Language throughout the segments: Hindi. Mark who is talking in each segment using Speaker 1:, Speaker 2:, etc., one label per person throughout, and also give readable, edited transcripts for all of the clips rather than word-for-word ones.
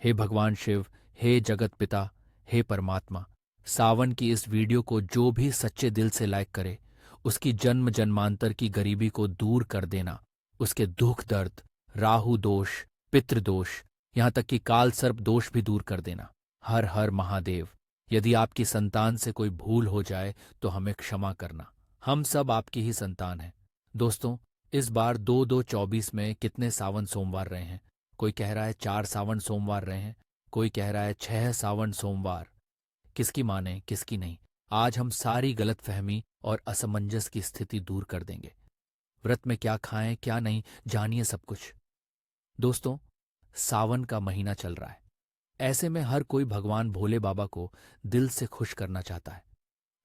Speaker 1: हे भगवान शिव, हे जगत पिता, हे परमात्मा, सावन की इस वीडियो को जो भी सच्चे दिल से लाइक करे, उसकी जन्म जन्मांतर की गरीबी को दूर कर देना, उसके दुख दर्द, राहु दोष, पितृदोष, यहाँ तक कि काल सर्प दोष भी दूर कर देना। हर हर महादेव। यदि आपकी संतान से कोई भूल हो जाए तो हमें क्षमा करना। हम सब आपकी ही संतान हैं। दोस्तों, इस बार 2224 में कितने सावन सोमवार रहे हैं? कोई कह रहा है 4 सावन सोमवार रहे हैं, कोई कह रहा है 6 सावन सोमवार। किसकी माने किसकी नहीं? आज हम सारी गलतफहमी और असमंजस की स्थिति दूर कर देंगे। व्रत में क्या खाएं क्या नहीं, जानिए सब कुछ। दोस्तों, सावन का महीना चल रहा है। ऐसे में हर कोई भगवान भोले बाबा को दिल से खुश करना चाहता है।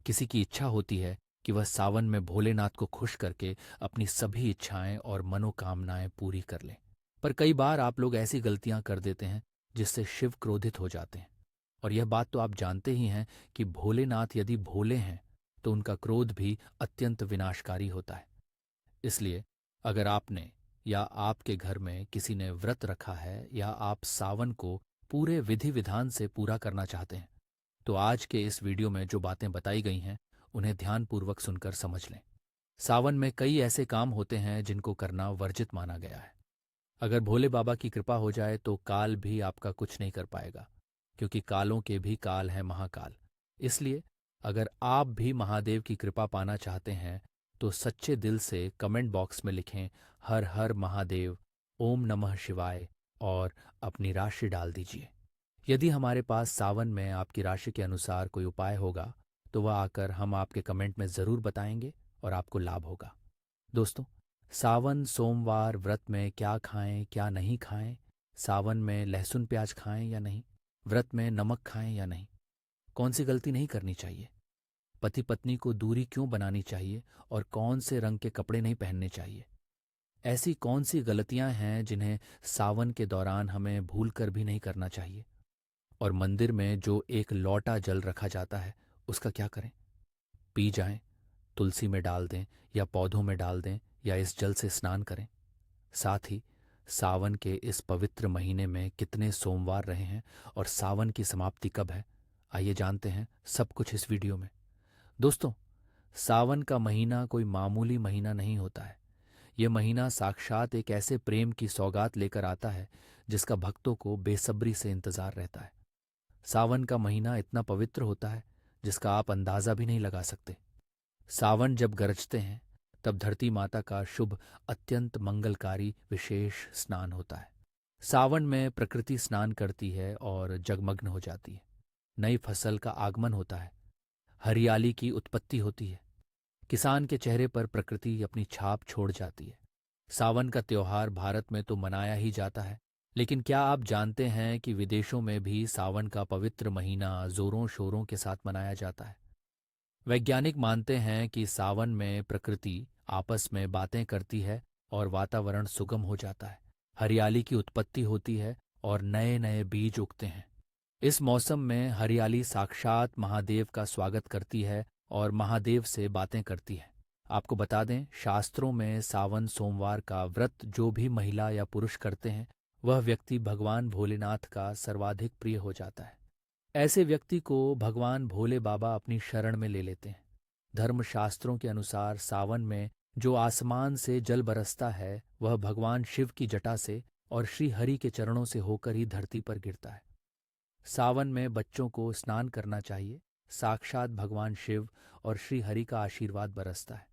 Speaker 1: किसी की इच्छा होती है कि वह सावन में भोलेनाथ को खुश करके अपनी सभी इच्छाएं और मनोकामनाएं पूरी कर ले। पर कई बार आप लोग ऐसी गलतियां कर देते हैं जिससे शिव क्रोधित हो जाते हैं। और यह बात तो आप जानते ही हैं कि भोलेनाथ यदि भोले हैं तो उनका क्रोध भी अत्यंत विनाशकारी होता है। इसलिए अगर आपने या आपके घर में किसी ने व्रत रखा है या आप सावन को पूरे विधि विधान से पूरा करना चाहते हैं, तो आज के इस वीडियो में जो बातें बताई गई हैं उन्हें ध्यानपूर्वक सुनकर समझ लें। सावन में कई ऐसे काम होते हैं जिनको करना वर्जित माना गया है। अगर भोले बाबा की कृपा हो जाए तो काल भी आपका कुछ नहीं कर पाएगा, क्योंकि कालों के भी काल है महाकाल। इसलिए अगर आप भी महादेव की कृपा पाना चाहते हैं तो सच्चे दिल से कमेंट बॉक्स में लिखें हर हर महादेव, ओम नमः शिवाय और अपनी राशि डाल दीजिए। यदि हमारे पास सावन में आपकी राशि के अनुसार कोई उपाय होगा तो वह आकर हम आपके कमेंट में ज़रूर बताएंगे और आपको लाभ होगा। दोस्तों, सावन सोमवार व्रत में क्या खाएं क्या नहीं खाएं, सावन में लहसुन प्याज खाएं या नहीं, व्रत में नमक खाएं या नहीं, कौन सी गलती नहीं करनी चाहिए, पति पत्नी को दूरी क्यों बनानी चाहिए और कौन से रंग के कपड़े नहीं पहनने चाहिए, ऐसी कौन सी गलतियां हैं जिन्हें सावन के दौरान हमें भूल कर भी नहीं करना चाहिए, और मंदिर में जो एक लौटा जल रखा जाता है उसका क्या करें? पी जाएं, तुलसी में डाल दें या पौधों में डाल दें या इस जल से स्नान करें। साथ ही सावन के इस पवित्र महीने में कितने सोमवार रहे हैं और सावन की समाप्ति कब है, आइए जानते हैं सब कुछ इस वीडियो में। दोस्तों, सावन का महीना कोई मामूली महीना नहीं होता है। यह महीना साक्षात एक ऐसे प्रेम की सौगात लेकर आता है जिसका भक्तों को बेसब्री से इंतजार रहता है। सावन का महीना इतना पवित्र होता है जिसका आप अंदाजा भी नहीं लगा सकते। सावन जब गरजते हैं तब धरती माता का शुभ, अत्यंत मंगलकारी विशेष स्नान होता है। सावन में प्रकृति स्नान करती है और जगमग्न हो जाती है। नई फसल का आगमन होता है, हरियाली की उत्पत्ति होती है, किसान के चेहरे पर प्रकृति अपनी छाप छोड़ जाती है। सावन का त्योहार भारत में तो मनाया ही जाता है, लेकिन क्या आप जानते हैं कि विदेशों में भी सावन का पवित्र महीना जोरों शोरों के साथ मनाया जाता है? वैज्ञानिक मानते हैं कि सावन में प्रकृति आपस में बातें करती है और वातावरण सुगम हो जाता है, हरियाली की उत्पत्ति होती है और नए नए बीज उगते हैं। इस मौसम में हरियाली साक्षात महादेव का स्वागत करती है और महादेव से बातें करती है। आपको बता दें, शास्त्रों में सावन सोमवार का व्रत जो भी महिला या पुरुष करते हैं वह व्यक्ति भगवान भोलेनाथ का सर्वाधिक प्रिय हो जाता है। ऐसे व्यक्ति को भगवान भोले बाबा अपनी शरण में ले लेते हैं। धर्मशास्त्रों के अनुसार सावन में जो आसमान से जल बरसता है वह भगवान शिव की जटा से और श्री हरि के चरणों से होकर ही धरती पर गिरता है। सावन में बच्चों को स्नान करना चाहिए, साक्षात भगवान शिव और श्री हरि का आशीर्वाद बरसता है।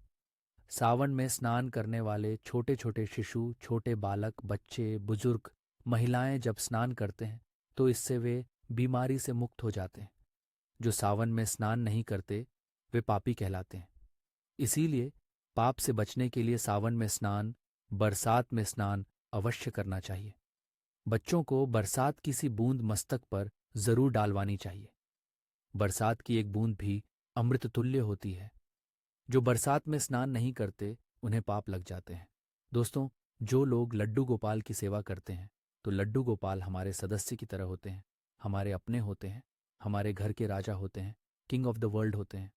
Speaker 1: सावन में स्नान करने वाले छोटे छोटे शिशु, छोटे बालक, बच्चे, बुजुर्ग, महिलाएं जब स्नान करते हैं तो इससे वे बीमारी से मुक्त हो जाते हैं। जो सावन में स्नान नहीं करते वे पापी कहलाते हैं। इसीलिए पाप से बचने के लिए सावन में स्नान, बरसात में स्नान अवश्य करना चाहिए। बच्चों को बरसात की सी बूंद मस्तक पर जरूर डालवानी चाहिए। बरसात की एक बूंद भी अमृत तुल्य होती है। जो बरसात में स्नान नहीं करते उन्हें पाप लग जाते हैं। दोस्तों, जो लोग लड्डू गोपाल की सेवा करते हैं तो लड्डू गोपाल हमारे सदस्य की तरह होते हैं, हमारे अपने होते हैं, हमारे घर के राजा होते हैं, किंग ऑफ द वर्ल्ड होते हैं।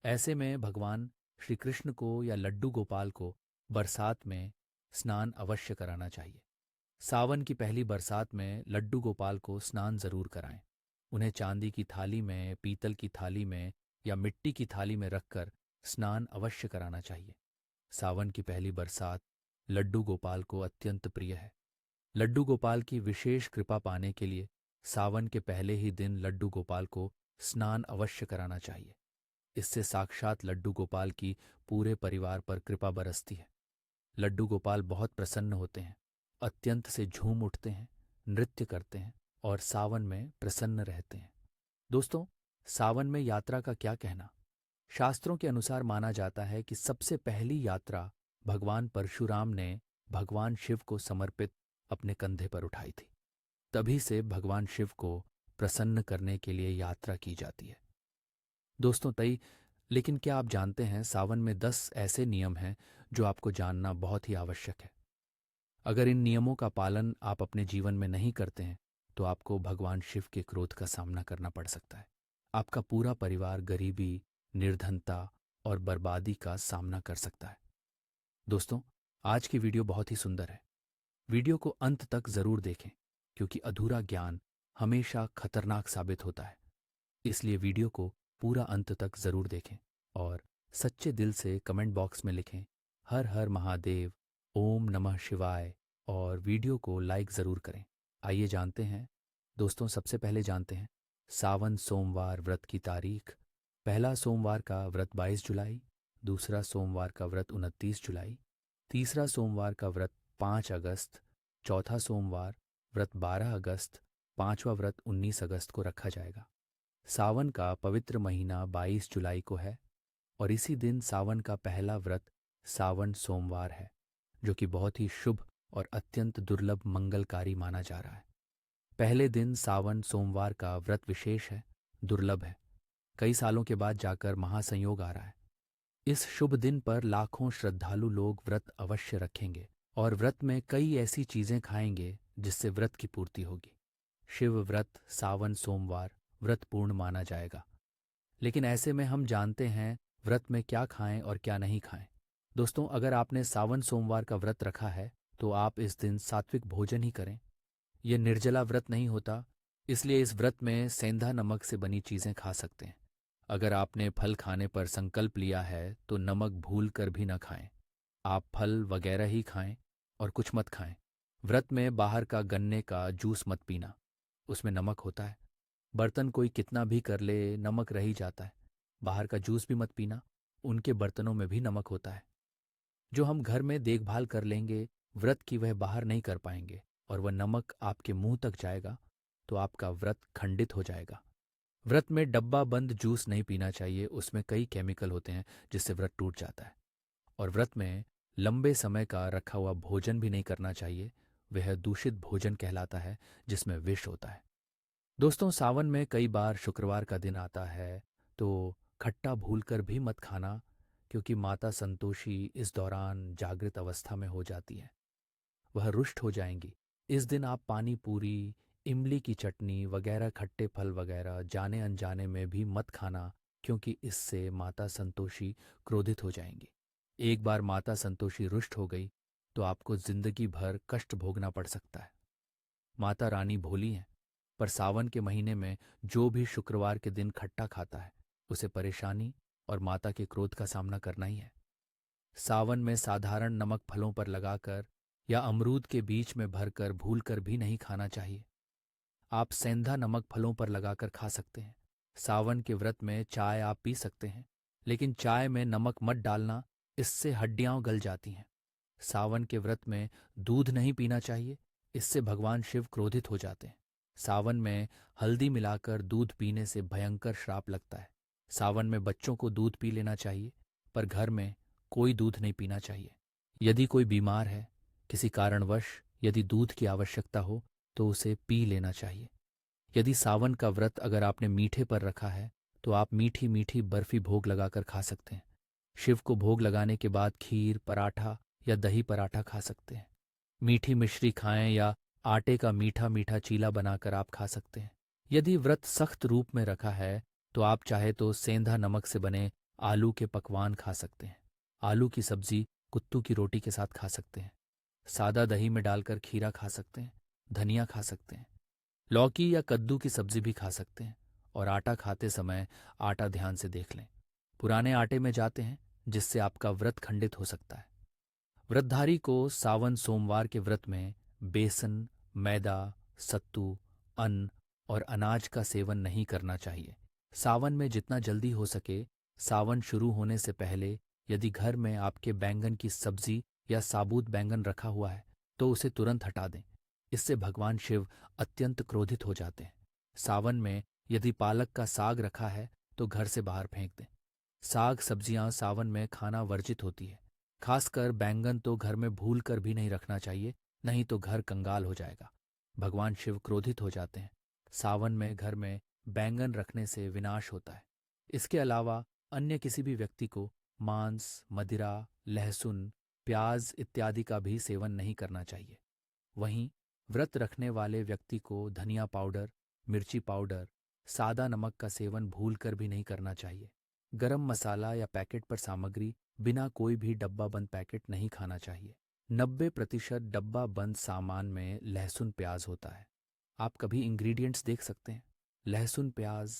Speaker 1: ऐसे में भगवान श्री कृष्ण को या लड्डू गोपाल को बरसात में स्नान अवश्य कराना चाहिए। सावन की पहली बरसात में लड्डू गोपाल को स्नान जरूर कराएं। उन्हें चांदी की थाली में, पीतल की थाली में या मिट्टी की थाली में रखकर स्नान अवश्य कराना चाहिए। सावन की पहली बरसात लड्डू गोपाल को अत्यंत प्रिय है। लड्डू गोपाल की विशेष कृपा पाने के लिए सावन के पहले ही दिन लड्डू गोपाल को स्नान अवश्य कराना चाहिए। इससे साक्षात लड्डू गोपाल की पूरे परिवार पर कृपा बरसती है। लड्डू गोपाल बहुत प्रसन्न होते हैं, अत्यंत से झूम उठते हैं, नृत्य करते हैं और सावन में प्रसन्न रहते हैं। दोस्तों, सावन में यात्रा का क्या कहना? शास्त्रों के अनुसार माना जाता है कि सबसे पहली यात्रा भगवान परशुराम ने भगवान शिव को समर्पित अपने कंधे पर उठाई थी। तभी से भगवान शिव को प्रसन्न करने के लिए यात्रा की जाती है। दोस्तों, लेकिन क्या आप जानते हैं सावन में 10 ऐसे नियम हैं जो आपको जानना बहुत ही आवश्यक है। अगर इन नियमों का पालन आप अपने जीवन में नहीं करते हैं तो आपको भगवान शिव के क्रोध का सामना करना पड़ सकता है। आपका पूरा परिवार गरीबी, निर्धनता और बर्बादी का सामना कर सकता है। दोस्तों, आज की वीडियो बहुत ही सुंदर है। वीडियो को अंत तक जरूर देखें क्योंकि अधूरा ज्ञान हमेशा खतरनाक साबित होता है। इसलिए वीडियो को पूरा अंत तक जरूर देखें और सच्चे दिल से कमेंट बॉक्स में लिखें हर हर महादेव, ओम नमः शिवाय और वीडियो को लाइक जरूर करें। आइए जानते हैं दोस्तों, सबसे पहले जानते हैं सावन सोमवार व्रत की तारीख। पहला सोमवार का व्रत 22 जुलाई, दूसरा सोमवार का व्रत 29 जुलाई, तीसरा सोमवार का व्रत 5 अगस्त, चौथा सोमवार व्रत 12 अगस्त, पांचवा व्रत 19 अगस्त को रखा जाएगा। सावन का पवित्र महीना 22 जुलाई को है और इसी दिन सावन का पहला व्रत सावन सोमवार है, जो कि बहुत ही शुभ और अत्यंत दुर्लभ मंगलकारी माना जा रहा है। पहले दिन सावन सोमवार का व्रत विशेष है, दुर्लभ है। कई सालों के बाद जाकर महासंयोग आ रहा है। इस शुभ दिन पर लाखों श्रद्धालु लोग व्रत अवश्य रखेंगे और व्रत में कई ऐसी चीजें खाएंगे जिससे व्रत की पूर्ति होगी। शिव व्रत सावन सोमवार व्रत पूर्ण माना जाएगा। लेकिन ऐसे में हम जानते हैं व्रत में क्या खाएं और क्या नहीं खाएं। दोस्तों, अगर आपने सावन सोमवार का व्रत रखा है तो आप इस दिन सात्विक भोजन ही करें। यह निर्जला व्रत नहीं होता, इसलिए इस व्रत में सेंधा नमक से बनी चीजें खा सकते हैं। अगर आपने फल खाने पर संकल्प लिया है तो नमक भूल कर भी न खाएं। आप फल वगैरह ही खाएं और कुछ मत खाएं। व्रत में बाहर का गन्ने का जूस मत पीना, उसमें नमक होता है। बर्तन कोई कितना भी कर ले, नमक रह ही जाता है। बाहर का जूस भी मत पीना, उनके बर्तनों में भी नमक होता है। जो हम घर में देखभाल कर लेंगे, व्रत की वह बाहर नहीं कर पाएंगे और वह नमक आपके मुंह तक जाएगा तो आपका व्रत खंडित हो जाएगा। व्रत में डब्बा बंद जूस नहीं पीना चाहिए, उसमें कई केमिकल होते हैं जिससे व्रत टूट जाता है। और व्रत में लंबे समय का रखा हुआ भोजन भी नहीं करना चाहिए, वह दूषित भोजन कहलाता है जिसमें विष होता है। दोस्तों, सावन में कई बार शुक्रवार का दिन आता है तो खट्टा भूलकर भी मत खाना, क्योंकि माता संतोषी इस दौरान जागृत अवस्था में हो जाती है, वह रुष्ट हो जाएंगी। इस दिन आप पानी पूरी, इमली की चटनी वगैरह खट्टे फल वगैरह जाने अनजाने में भी मत खाना, क्योंकि इससे माता संतोषी क्रोधित हो जाएंगी। एक बार माता संतोषी रुष्ट हो गई तो आपको जिंदगी भर कष्ट भोगना पड़ सकता है। माता रानी भोली हैं, पर सावन के महीने में जो भी शुक्रवार के दिन खट्टा खाता है उसे परेशानी और माता के क्रोध का सामना करना ही है। सावन में साधारण नमक फलों पर लगाकर या अमरूद के बीच में भरकर भूलकर भी नहीं खाना चाहिए। आप सेंधा नमक फलों पर लगाकर खा सकते हैं। सावन के व्रत में चाय आप पी सकते हैं, लेकिन चाय में नमक मत डालना, इससे हड्डियां गल जाती हैं। सावन के व्रत में दूध नहीं पीना चाहिए, इससे भगवान शिव क्रोधित हो जाते हैं। सावन में हल्दी मिलाकर दूध पीने से भयंकर श्राप लगता है। सावन में बच्चों को दूध पी लेना चाहिए, पर घर में कोई दूध नहीं पीना चाहिए। यदि कोई बीमार है, किसी कारणवश यदि दूध की आवश्यकता हो तो उसे पी लेना चाहिए। यदि सावन का व्रत अगर आपने मीठे पर रखा है तो आप मीठी मीठी बर्फी भोग लगाकर खा सकते हैं। शिव को भोग लगाने के बाद खीर, पराठा या दही पराठा खा सकते हैं। मीठी मिश्री खाएं या आटे का मीठा मीठा चीला बनाकर आप खा सकते हैं। यदि व्रत सख्त रूप में रखा है तो आप चाहे तो सेंधा नमक से बने आलू के पकवान खा सकते हैं। आलू की सब्जी कुत्तू की रोटी के साथ खा सकते हैं। सादा दही में डालकर खीरा खा सकते हैं, धनिया खा सकते हैं, लौकी या कद्दू की सब्जी भी खा सकते हैं। और आटा खाते समय आटा ध्यान से देख लें, पुराने आटे में जाते हैं, जिससे आपका व्रत खंडित हो सकता है। व्रतधारी को सावन सोमवार के व्रत में बेसन, मैदा, सत्तू, अन्न और अनाज का सेवन नहीं करना चाहिए। सावन में जितना जल्दी हो सके, सावन शुरू होने से पहले यदि घर में आपके बैंगन की सब्जी या साबुत बैंगन रखा हुआ है तो उसे तुरंत हटा दें। इससे भगवान शिव अत्यंत क्रोधित हो जाते हैं। सावन में यदि पालक का साग रखा है तो घर से बाहर फेंक दें। साग सब्जियां सावन में खाना वर्जित होती है। खासकर बैंगन तो घर में भूल कर भी नहीं रखना चाहिए, नहीं तो घर कंगाल हो जाएगा। भगवान शिव क्रोधित हो जाते हैं। सावन में घर में बैंगन रखने से विनाश होता है। इसके अलावा अन्य किसी भी व्यक्ति को मांस, मदिरा, लहसुन, प्याज इत्यादि का भी सेवन नहीं करना चाहिए। वहीं व्रत रखने वाले व्यक्ति को धनिया पाउडर, मिर्ची पाउडर, सादा नमक का सेवन भूल कर भी नहीं करना चाहिए। गरम मसाला या पैकेट पर सामग्री बिना कोई भी डब्बा बंद पैकेट नहीं खाना चाहिए। 90% डब्बा बंद सामान में लहसुन प्याज होता है। आप कभी इंग्रेडिएंट्स देख सकते हैं। लहसुन प्याज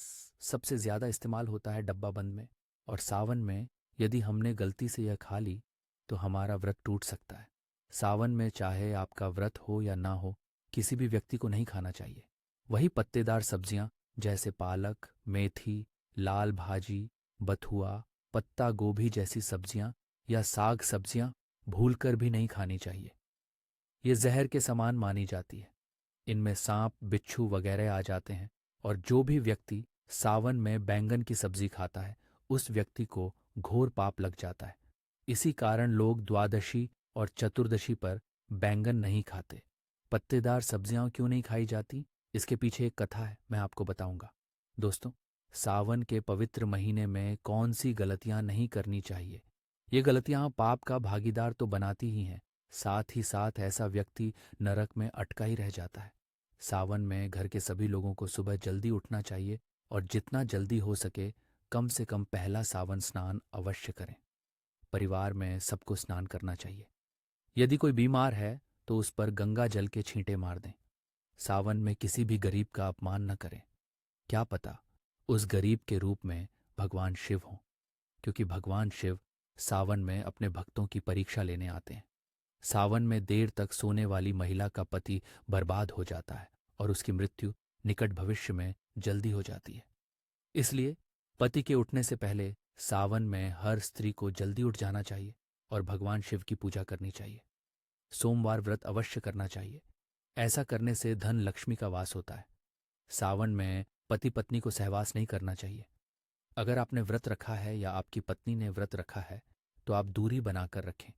Speaker 1: सबसे ज़्यादा इस्तेमाल होता है डब्बा बंद में। और सावन में यदि हमने गलती से यह खा ली तो हमारा व्रत टूट सकता है। सावन में चाहे आपका व्रत हो या ना हो, किसी भी व्यक्ति को नहीं खाना चाहिए। वही पत्तेदार सब्जियां जैसे पालक, मेथी, लाल भाजी, बथुआ, पत्ता गोभी जैसी सब्जियां या साग सब्जियां भूलकर भी नहीं खानी चाहिए। ये जहर के समान मानी जाती है। इनमें सांप, बिच्छू वगैरह आ जाते हैं। और जो भी व्यक्ति सावन में बैंगन की सब्जी खाता है उस व्यक्ति को घोर पाप लग जाता है। इसी कारण लोग द्वादशी और चतुर्दशी पर बैंगन नहीं खाते। पत्तेदार सब्जियां क्यों नहीं खाई जाती, इसके पीछे एक कथा है, मैं आपको बताऊंगा। दोस्तों, सावन के पवित्र महीने में कौन सी गलतियां नहीं करनी चाहिए। ये गलतियां पाप का भागीदार तो बनाती ही हैं, साथ ही साथ ऐसा व्यक्ति नरक में अटका ही रह जाता है। सावन में घर के सभी लोगों को सुबह जल्दी उठना चाहिए और जितना जल्दी हो सके कम से कम पहला सावन स्नान अवश्य करें। परिवार में सबको स्नान करना चाहिए। यदि कोई बीमार है तो उस पर गंगा जल के छींटे मार दें। सावन में किसी भी गरीब का अपमान न करें। क्या पता उस गरीब के रूप में भगवान शिव हों, क्योंकि भगवान शिव सावन में अपने भक्तों की परीक्षा लेने आते हैं। सावन में देर तक सोने वाली महिला का पति बर्बाद हो जाता है और उसकी मृत्यु निकट भविष्य में जल्दी हो जाती है। इसलिए पति के उठने से पहले सावन में हर स्त्री को जल्दी उठ जाना चाहिए और भगवान शिव की पूजा करनी चाहिए। सोमवार व्रत अवश्य करना चाहिए। ऐसा करने से धन लक्ष्मी का वास होता है। सावन में पति पत्नी को सहवास नहीं करना चाहिए। अगर आपने व्रत रखा है या आपकी पत्नी ने व्रत रखा है तो आप दूरी बनाकर रखें,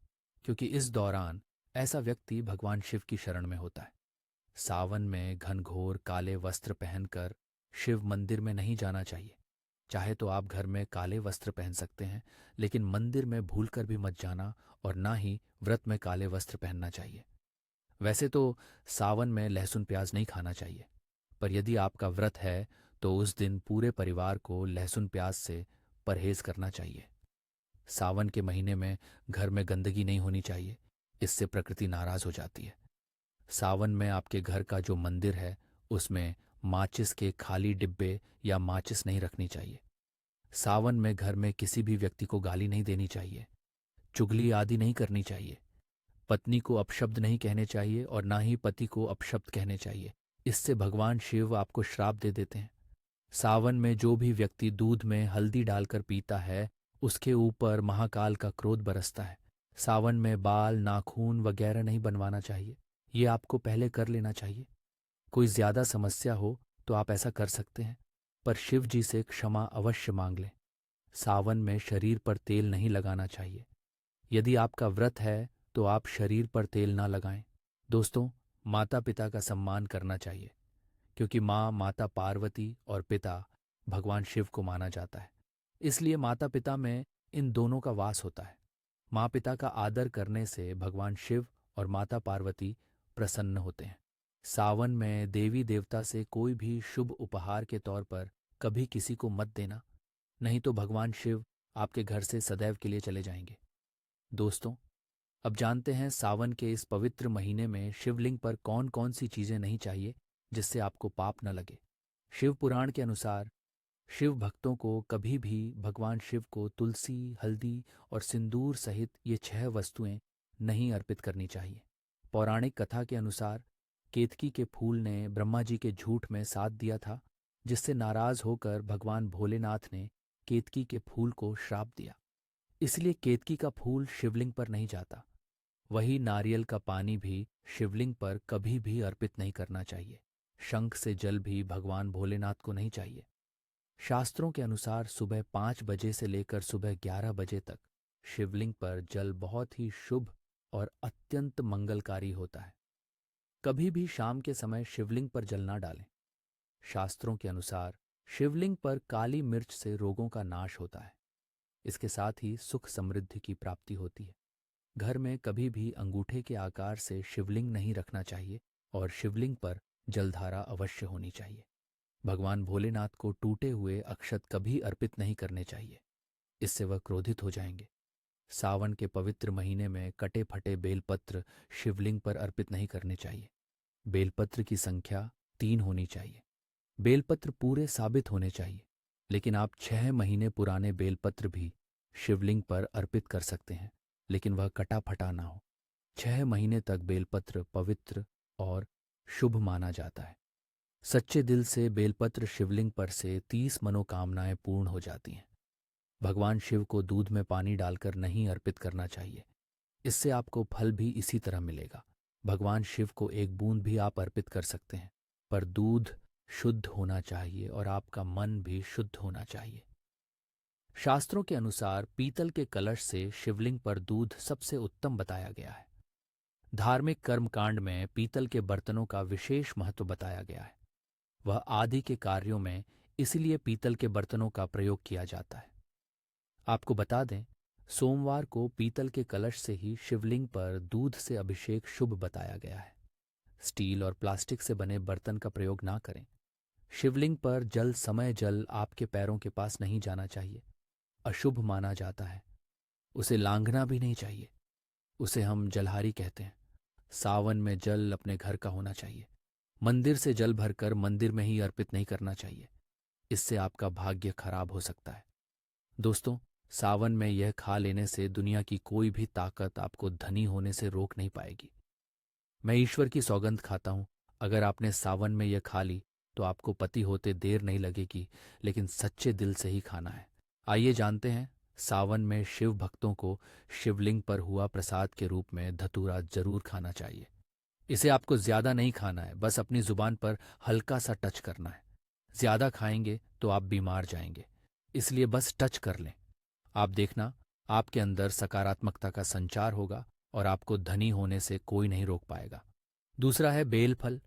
Speaker 1: क्योंकि इस दौरान ऐसा व्यक्ति भगवान शिव की शरण में होता है। सावन में घनघोर काले वस्त्र पहनकर शिव मंदिर में नहीं जाना चाहिए। चाहे तो आप घर में काले वस्त्र पहन सकते हैं, लेकिन मंदिर में भूलकर भी मत जाना और ना ही व्रत में काले वस्त्र पहनना चाहिए। वैसे तो सावन में लहसुन प्याज नहीं खाना चाहिए, पर यदि आपका व्रत है तो उस दिन पूरे परिवार को लहसुन प्याज से परहेज करना चाहिए। सावन के महीने में घर में गंदगी नहीं होनी चाहिए, इससे प्रकृति नाराज हो जाती है। सावन में आपके घर का जो मंदिर है उसमें माचिस के खाली डिब्बे या माचिस नहीं रखनी चाहिए। सावन में घर में किसी भी व्यक्ति को गाली नहीं देनी चाहिए। चुगली आदि नहीं करनी चाहिए। पत्नी को अपशब्द नहीं कहने चाहिए और ना ही पति को अपशब्द कहने चाहिए। इससे भगवान शिव आपको श्राप दे देते हैं। सावन में जो भी व्यक्ति दूध में हल्दी डालकर पीता है उसके ऊपर महाकाल का क्रोध बरसता है। सावन में बाल, नाखून वगैरह नहीं बनवाना चाहिए। ये आपको पहले कर लेना चाहिए। कोई ज्यादा समस्या हो तो आप ऐसा कर सकते हैं, पर शिव जी से क्षमा अवश्य मांग लें। सावन में शरीर पर तेल नहीं लगाना चाहिए। यदि आपका व्रत है तो आप शरीर पर तेल ना लगाएं। दोस्तों, माता पिता का सम्मान करना चाहिए, क्योंकि माँ माता पार्वती और पिता भगवान शिव को माना जाता है। इसलिए माता पिता में इन दोनों का वास होता है। माँ पिता का आदर करने से भगवान शिव और माता पार्वती प्रसन्न होते हैं। सावन में देवी देवता से कोई भी शुभ उपहार के तौर पर कभी किसी को मत देना, नहीं तो भगवान शिव आपके घर से सदैव के लिए चले जाएंगे। दोस्तों, अब जानते हैं सावन के इस पवित्र महीने में शिवलिंग पर कौन कौन सी चीजें नहीं चाहिए जिससे आपको पाप न लगे। शिव पुराण के अनुसार शिव भक्तों को कभी भी भगवान शिव को तुलसी, हल्दी और सिंदूर सहित ये 6 वस्तुएं नहीं अर्पित करनी चाहिए। पौराणिक कथा के अनुसार केतकी के फूल ने ब्रह्मा जी के झूठ में साथ दिया था, जिससे नाराज होकर भगवान भोलेनाथ ने केतकी के फूल को श्राप दिया। इसलिए केतकी का फूल शिवलिंग पर नहीं जाता। वही नारियल का पानी भी शिवलिंग पर कभी भी अर्पित नहीं करना चाहिए। शंख से जल भी भगवान भोलेनाथ को नहीं चाहिए। शास्त्रों के अनुसार सुबह 5 बजे से लेकर सुबह 11 बजे तक शिवलिंग पर जल बहुत ही शुभ और अत्यंत मंगलकारी होता है। कभी भी शाम के समय शिवलिंग पर जल ना डालें। शास्त्रों के अनुसार शिवलिंग पर काली मिर्च से रोगों का नाश होता है। इसके साथ ही सुख समृद्धि की प्राप्ति होती है। घर में कभी भी अंगूठे के आकार से शिवलिंग नहीं रखना चाहिए और शिवलिंग पर जलधारा अवश्य होनी चाहिए। भगवान भोलेनाथ को टूटे हुए अक्षत कभी अर्पित नहीं करने चाहिए, इससे वह क्रोधित हो जाएंगे। सावन के पवित्र महीने में कटे फटे बेलपत्र शिवलिंग पर अर्पित नहीं करने चाहिए। बेलपत्र की संख्या 3 होनी चाहिए। बेलपत्र पूरे साबित होने चाहिए, लेकिन आप 6 महीने पुराने बेलपत्र भी शिवलिंग पर अर्पित कर सकते हैं, लेकिन वह कटा फटा ना हो। 6 महीने तक बेलपत्र पवित्र और शुभ माना जाता है। सच्चे दिल से बेलपत्र शिवलिंग पर से 30 मनोकामनाएं पूर्ण हो जाती हैं। भगवान शिव को दूध में पानी डालकर नहीं अर्पित करना चाहिए, इससे आपको फल भी इसी तरह मिलेगा। भगवान शिव को एक बूंद भी आप अर्पित कर सकते हैं, पर दूध शुद्ध होना चाहिए और आपका मन भी शुद्ध होना चाहिए। शास्त्रों के अनुसार पीतल के कलश से शिवलिंग पर दूध सबसे उत्तम बताया गया है। धार्मिक कर्मकांड में पीतल के बर्तनों का विशेष महत्व बताया गया है। वह आदि के कार्यों में इसलिए पीतल के बर्तनों का प्रयोग किया जाता है। आपको बता दें, सोमवार को पीतल के कलश से ही शिवलिंग पर दूध से अभिषेक शुभ बताया गया है। स्टील और प्लास्टिक से बने बर्तन का प्रयोग ना करें। शिवलिंग पर जल समय जल आपके पैरों के पास नहीं जाना चाहिए, अशुभ माना जाता है। उसे लांघना भी नहीं चाहिए, उसे हम जलहारी कहते हैं। सावन में जल अपने घर का होना चाहिए। मंदिर से जल भरकर मंदिर में ही अर्पित नहीं करना चाहिए, इससे आपका भाग्य खराब हो सकता है। दोस्तों, सावन में यह खा लेने से दुनिया की कोई भी ताकत आपको धनी होने से रोक नहीं पाएगी। मैं ईश्वर की सौगंध खाता हूं, अगर आपने सावन में यह खा ली तो आपको पति होते देर नहीं लगेगी, लेकिन सच्चे दिल से ही खाना है। आइए जानते हैं, सावन में शिव भक्तों को शिवलिंग पर हुआ प्रसाद के रूप में धतूरा जरूर खाना चाहिए। इसे आपको ज्यादा नहीं खाना है, बस अपनी जुबान पर हल्का सा टच करना है। ज्यादा खाएंगे तो आप बीमार जाएंगे, इसलिए बस टच कर लें। आप देखना, आपके अंदर सकारात्मकता का संचार होगा और आपको धनी होने से कोई नहीं रोक पाएगा। दूसरा है बेलफल।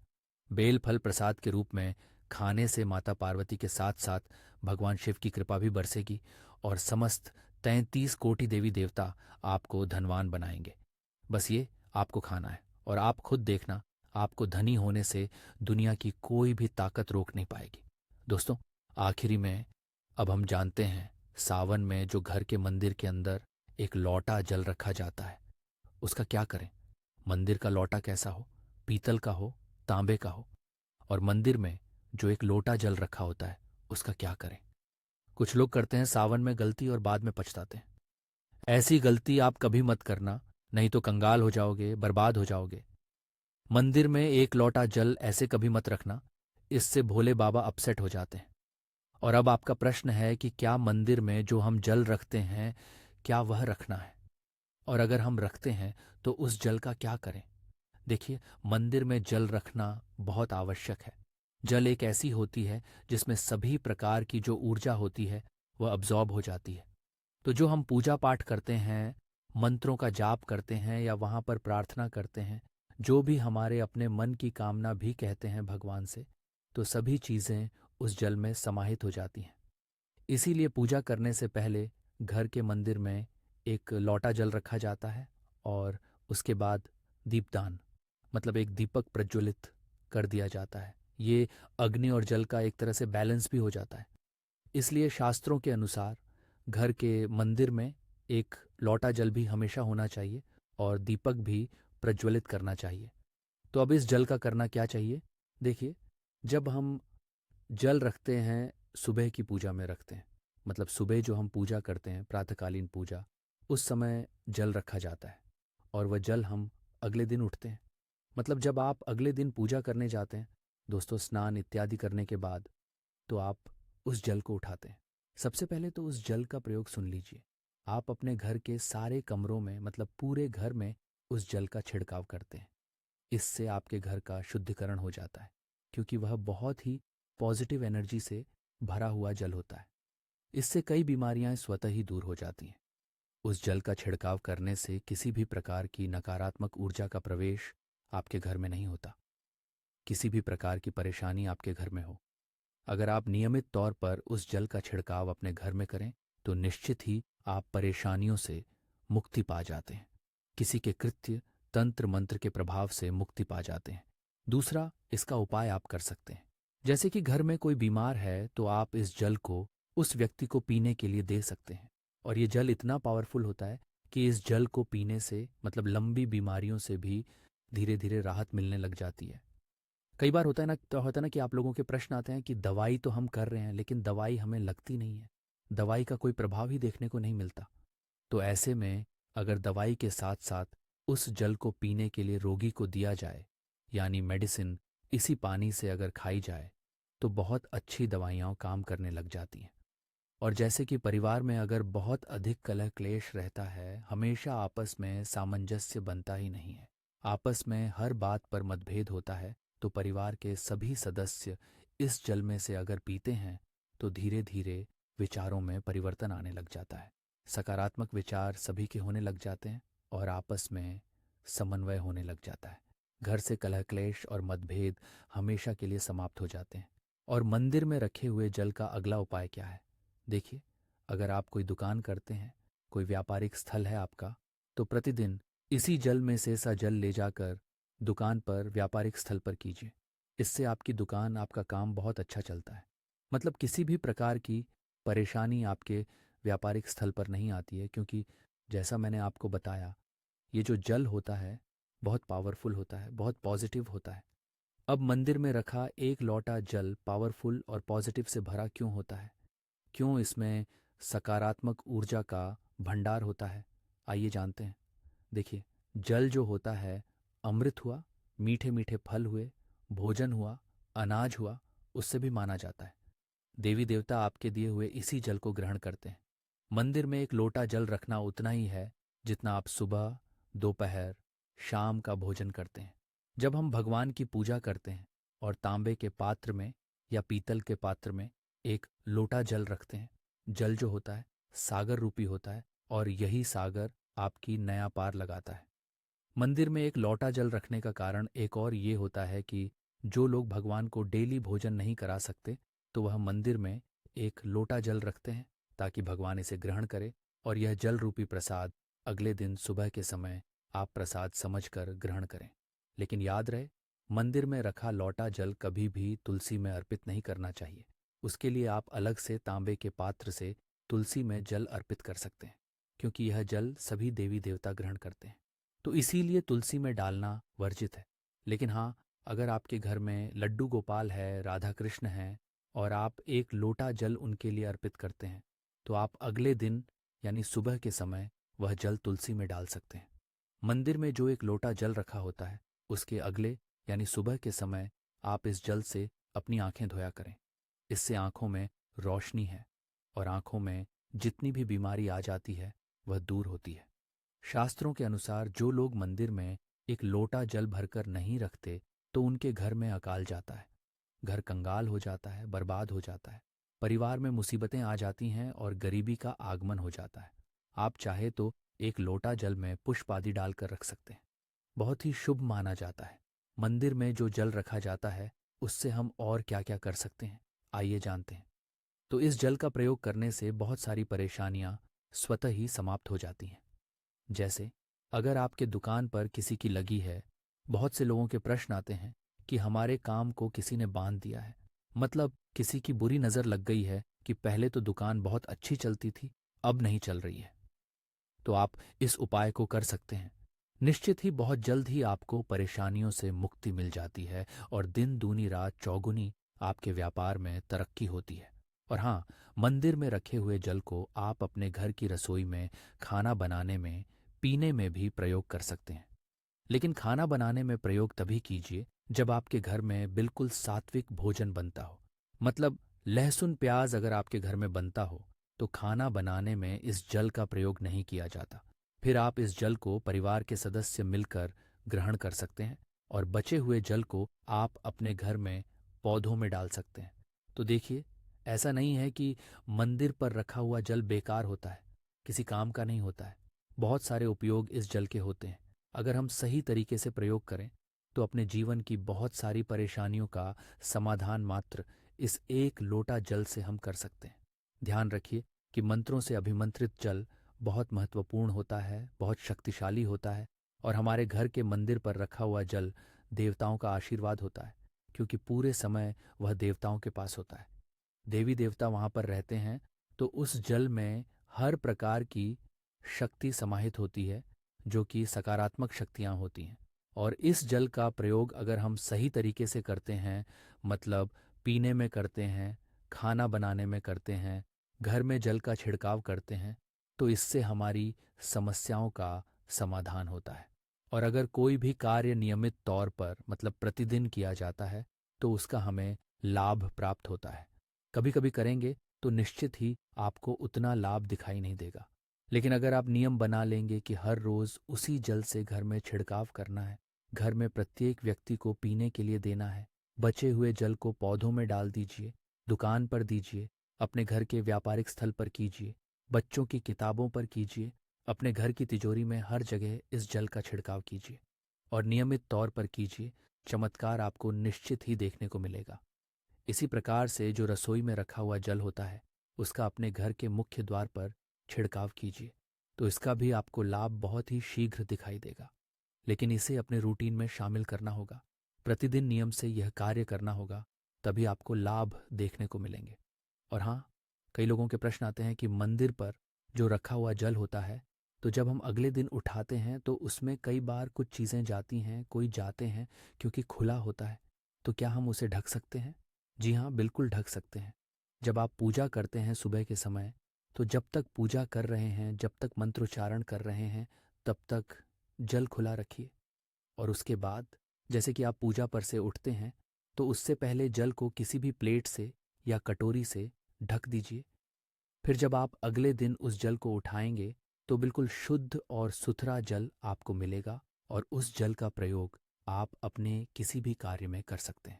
Speaker 1: बेलफल प्रसाद के रूप में खाने से माता पार्वती के साथ साथ भगवान शिव की कृपा भी बरसेगी और समस्त 33 कोटि देवी देवता आपको धनवान बनाएंगे। बस ये आपको खाना है और आप खुद देखना, आपको धनी होने से दुनिया की कोई भी ताकत रोक नहीं पाएगी। दोस्तों, आखिरी में अब हम जानते हैं, सावन में जो घर के मंदिर के अंदर एक लौटा जल रखा जाता है, उसका क्या करें। मंदिर का लौटा कैसा हो, पीतल का हो, तांबे का हो, और मंदिर में जो एक लोटा जल रखा होता है उसका क्या करें। कुछ लोग करते हैं सावन में गलती और बाद में पछताते हैं। ऐसी गलती आप कभी मत करना, नहीं तो कंगाल हो जाओगे, बर्बाद हो जाओगे। मंदिर में एक लोटा जल ऐसे कभी मत रखना, इससे भोले बाबा अपसेट हो जाते हैं। और अब आपका प्रश्न है कि क्या मंदिर में जो हम जल रखते हैं क्या वह रखना है, और अगर हम रखते हैं तो उस जल का क्या करें। देखिए, मंदिर में जल रखना बहुत आवश्यक है। जल एक ऐसी होती है जिसमें सभी प्रकार की जो ऊर्जा होती है वह अब्जॉर्ब हो जाती है। तो जो हम पूजा पाठ करते हैं, मंत्रों का जाप करते हैं या वहां पर प्रार्थना करते हैं, जो भी हमारे अपने मन की कामना भी कहते हैं भगवान से, तो सभी चीजें उस जल में समाहित हो जाती हैं। इसीलिए पूजा करने से पहले घर के मंदिर में एक लोटा जल रखा जाता है और उसके बाद दीपदान, मतलब एक दीपक प्रज्वलित कर दिया जाता है। ये अग्नि और जल का एक तरह से बैलेंस भी हो जाता है। इसलिए शास्त्रों के अनुसार घर के मंदिर में एक लोटा जल भी हमेशा होना चाहिए और दीपक भी प्रज्वलित करना चाहिए। तो अब इस जल का करना क्या चाहिए? देखिए, जब हम जल रखते हैं, सुबह की पूजा में रखते हैं, मतलब सुबह जो हम पूजा करते हैं, प्रातःकालीन पूजा, उस समय जल रखा जाता है और वह जल हम अगले दिन उठते हैं। मतलब जब आप अगले दिन पूजा करने जाते हैं, दोस्तों, स्नान इत्यादि करने के बाद, तो आप उस जल को उठाते हैं। सबसे पहले तो उस जल का प्रयोग सुन लीजिए। आप अपने घर के सारे कमरों में, मतलब पूरे घर में, उस जल का छिड़काव करते हैं। इससे आपके घर का शुद्धिकरण हो जाता है, क्योंकि वह बहुत ही पॉजिटिव एनर्जी से भरा हुआ जल होता है। इससे कई बीमारियां स्वतः ही दूर हो जाती हैं। उस जल का छिड़काव करने से किसी भी प्रकार की नकारात्मक ऊर्जा का प्रवेश आपके घर में नहीं होता। किसी भी प्रकार की परेशानी आपके घर में हो, अगर आप नियमित तौर पर उस जल का छिड़काव अपने घर में करें, तो निश्चित ही आप परेशानियों से मुक्ति पा जाते हैं। किसी के कृत्य, तंत्र मंत्र के प्रभाव से मुक्ति पा जाते हैं। दूसरा, इसका उपाय आप कर सकते हैं। जैसे कि घर में कोई बीमार है, तो आप इस जल को उस व्यक्ति को पीने के लिए दे सकते हैं। और ये जल इतना पावरफुल होता है कि इस जल को पीने से, मतलब लंबी बीमारियों से भी धीरे धीरे राहत मिलने लग जाती है। कई बार होता है ना कि आप लोगों के प्रश्न आते हैं कि दवाई तो हम कर रहे हैं, लेकिन दवाई हमें लगती नहीं है, दवाई का कोई प्रभाव ही देखने को नहीं मिलता। तो ऐसे में अगर दवाई के साथ साथ उस जल को पीने के लिए रोगी को दिया जाए, यानी मेडिसिन इसी पानी से अगर खाई जाए, तो बहुत अच्छी दवाइयाँ काम करने लग जाती हैं। और जैसे कि परिवार में अगर बहुत अधिक कलह क्लेश रहता है, हमेशा आपस में सामंजस्य बनता ही नहीं है, आपस में हर बात पर मतभेद होता है, तो परिवार के सभी सदस्य इस जल में से अगर पीते हैं, तो धीरे धीरे विचारों में परिवर्तन आने लग जाता है। सकारात्मक विचार सभी के होने लग जाते हैं और आपस में समन्वय होने लग जाता है। घर से कलह क्लेश और मतभेद हमेशा के लिए समाप्त हो जाते हैं। और मंदिर में रखे हुए जल का अगला उपाय क्या है? देखिए, अगर आप कोई दुकान करते हैं, कोई व्यापारिक स्थल है आपका, तो प्रतिदिन इसी जल में से सा जल ले जाकर दुकान पर, व्यापारिक स्थल पर कीजिए। इससे आपकी दुकान, आपका काम बहुत अच्छा चलता है। मतलब किसी भी प्रकार की परेशानी आपके व्यापारिक स्थल पर नहीं आती है, क्योंकि जैसा मैंने आपको बताया, ये जो जल होता है बहुत पावरफुल होता है, बहुत पॉजिटिव होता है। अब मंदिर में रखा एक लोटा जल पावरफुल और पॉजिटिव से भरा क्यों होता है? क्यों इसमें सकारात्मक ऊर्जा का भंडार होता है? आइए जानते हैं। देखिए, जल जो होता है, अमृत हुआ, मीठे मीठे फल हुए, भोजन हुआ, अनाज हुआ, उससे भी माना जाता है। देवी देवता आपके दिए हुए इसी जल को ग्रहण करते हैं। मंदिर में एक लोटा जल रखना उतना ही है जितना आप सुबह, दोपहर, शाम का भोजन करते हैं। जब हम भगवान की पूजा करते हैं और तांबे के पात्र में या पीतल के पात्र में एक लोटा जल रखते हैं, जल जो होता है सागर रूपी होता है, और यही सागर आपकी नया पार लगाता है। मंदिर में एक लोटा जल रखने का कारण एक और ये होता है कि जो लोग भगवान को डेली भोजन नहीं करा सकते, तो वह मंदिर में एक लोटा जल रखते हैं ताकि भगवान इसे ग्रहण करे, और यह जल रूपी प्रसाद अगले दिन सुबह के समय आप प्रसाद समझकर ग्रहण करें। लेकिन याद रहे, मंदिर में रखा लौटा जल कभी भी तुलसी में अर्पित नहीं करना चाहिए। उसके लिए आप अलग से तांबे के पात्र से तुलसी में जल अर्पित कर सकते हैं, क्योंकि यह जल सभी देवी देवता ग्रहण करते हैं। तो इसीलिए तुलसी में डालना वर्जित है। लेकिन हाँ, अगर आपके घर में लड्डू गोपाल है, राधा कृष्ण हैं, और आप एक लोटा जल उनके लिए अर्पित करते हैं, तो आप अगले दिन यानी सुबह के समय वह जल तुलसी में डाल सकते हैं। मंदिर में जो एक लोटा जल रखा होता है, उसके अगले यानी सुबह के समय आप इस जल से अपनी आंखें धोया करें। इससे आंखों में रोशनी है और आंखों में जितनी भी बीमारी आ जाती है वह दूर होती है। शास्त्रों के अनुसार जो लोग मंदिर में एक लोटा जल भरकर नहीं रखते, तो उनके घर में अकाल जाता है, घर कंगाल हो जाता है, बर्बाद हो जाता है, परिवार में मुसीबतें आ जाती हैं और गरीबी का आगमन हो जाता है। आप चाहे तो एक लोटा जल में पुष्प आदि डालकर रख सकते हैं, बहुत ही शुभ माना जाता है। मंदिर में जो जल रखा जाता है, उससे हम और क्या क्या कर सकते हैं, आइए जानते हैं। तो इस जल का प्रयोग करने से बहुत सारी परेशानियां स्वतः ही समाप्त हो जाती हैं। जैसे, अगर आपके दुकान पर किसी की लगी है, बहुत से लोगों के प्रश्न आते हैं कि हमारे काम को किसी ने बांध दिया है, मतलब किसी की बुरी नज़र लग गई है कि पहले तो दुकान बहुत अच्छी चलती थी, अब नहीं चल रही है। तो आप इस उपाय को कर सकते हैं। निश्चित ही बहुत जल्द ही आपको परेशानियों से मुक्ति मिल जाती है और दिन दूनी रात चौगुनी आपके व्यापार में तरक्की होती है। और हाँ, मंदिर में रखे हुए जल को आप अपने घर की रसोई में, खाना बनाने में, पीने में भी प्रयोग कर सकते हैं। लेकिन खाना बनाने में प्रयोग तभी कीजिए जब आपके घर में बिल्कुल सात्विक भोजन बनता हो। मतलब लहसुन प्याज अगर आपके घर में बनता हो तो खाना बनाने में इस जल का प्रयोग नहीं किया जाता। फिर आप इस जल को परिवार के सदस्य मिलकर ग्रहण कर सकते हैं और बचे हुए जल को आप अपने घर में पौधों में डाल सकते हैं। तो देखिए, ऐसा नहीं है कि मंदिर पर रखा हुआ जल बेकार होता है, किसी काम का नहीं होता है। बहुत सारे उपयोग इस जल के होते हैं। अगर हम सही तरीके से प्रयोग करें तो अपने जीवन की बहुत सारी परेशानियों का समाधान मात्र इस एक लोटा जल से हम कर सकते हैं। ध्यान रखिए कि मंत्रों से अभिमंत्रित जल बहुत महत्वपूर्ण होता है, बहुत शक्तिशाली होता है और हमारे घर के मंदिर पर रखा हुआ जल देवताओं का आशीर्वाद होता है, क्योंकि पूरे समय वह देवताओं के पास होता है। देवी देवता वहाँ पर रहते हैं, तो उस जल में हर प्रकार की शक्ति समाहित होती है, जो कि सकारात्मक शक्तियाँ होती हैं। और इस जल का प्रयोग अगर हम सही तरीके से करते हैं, मतलब पीने में करते हैं, खाना बनाने में करते हैं, घर में जल का छिड़काव करते हैं, तो इससे हमारी समस्याओं का समाधान होता है। और अगर कोई भी कार्य नियमित तौर पर मतलब प्रतिदिन किया जाता है तो उसका हमें लाभ प्राप्त होता है। कभी कभी करेंगे तो निश्चित ही आपको उतना लाभ दिखाई नहीं देगा। लेकिन अगर आप नियम बना लेंगे कि हर रोज उसी जल से घर में छिड़काव करना है, घर में प्रत्येक व्यक्ति को पीने के लिए देना है, बचे हुए जल को पौधों में डाल दीजिए, दुकान पर दीजिए, अपने घर के व्यापारिक स्थल पर कीजिए, बच्चों की किताबों पर कीजिए, अपने घर की तिजोरी में हर जगह इस जल का छिड़काव कीजिए और नियमित तौर पर कीजिए। चमत्कार आपको निश्चित ही देखने को मिलेगा। इसी प्रकार से जो रसोई में रखा हुआ जल होता है उसका अपने घर के मुख्य द्वार पर छिड़काव कीजिए, तो इसका भी आपको लाभ बहुत ही शीघ्र दिखाई देगा। लेकिन इसे अपने रूटीन में शामिल करना होगा, प्रतिदिन नियम से यह कार्य करना होगा, तभी आपको लाभ देखने को मिलेंगे। और हाँ, कई लोगों के प्रश्न आते हैं कि मंदिर पर जो रखा हुआ जल होता है, तो जब हम अगले दिन उठाते हैं तो उसमें कई बार कुछ चीज़ें जाती हैं, कोई जाते हैं, क्योंकि खुला होता है। तो क्या हम उसे ढक सकते हैं? जी हाँ, बिल्कुल ढक सकते हैं। जब आप पूजा करते हैं सुबह के समय, तो जब तक पूजा कर रहे हैं, जब तक मंत्रोच्चारण कर रहे हैं, तब तक जल खुला रखिए। और उसके बाद जैसे कि आप पूजा पर से उठते हैं, तो उससे पहले जल को किसी भी प्लेट से या कटोरी से ढक दीजिए। फिर जब आप अगले दिन उस जल को उठाएंगे तो बिल्कुल शुद्ध और सुथरा जल आपको मिलेगा और उस जल का प्रयोग आप अपने किसी भी कार्य में कर सकते हैं।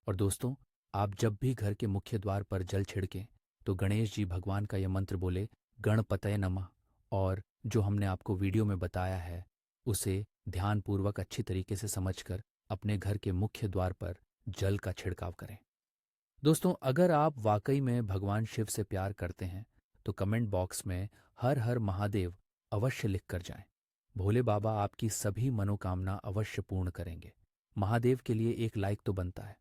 Speaker 1: और दोस्तों, आप जब भी घर के मुख्य द्वार पर जल छिड़कें तो गणेश जी भगवान का यह मंत्र बोले, गणपतये नमः। और जो हमने आपको वीडियो में बताया है उसे ध्यानपूर्वक अच्छी तरीके से समझकर अपने घर के मुख्य द्वार पर जल का छिड़काव करें। दोस्तों, अगर आप वाकई में भगवान शिव से प्यार करते हैं तो कमेंट बॉक्स में हर हर महादेव अवश्य लिख कर जाएं। भोले बाबा आपकी सभी मनोकामना अवश्य पूर्ण करेंगे। महादेव के लिए एक लाइक तो बनता है।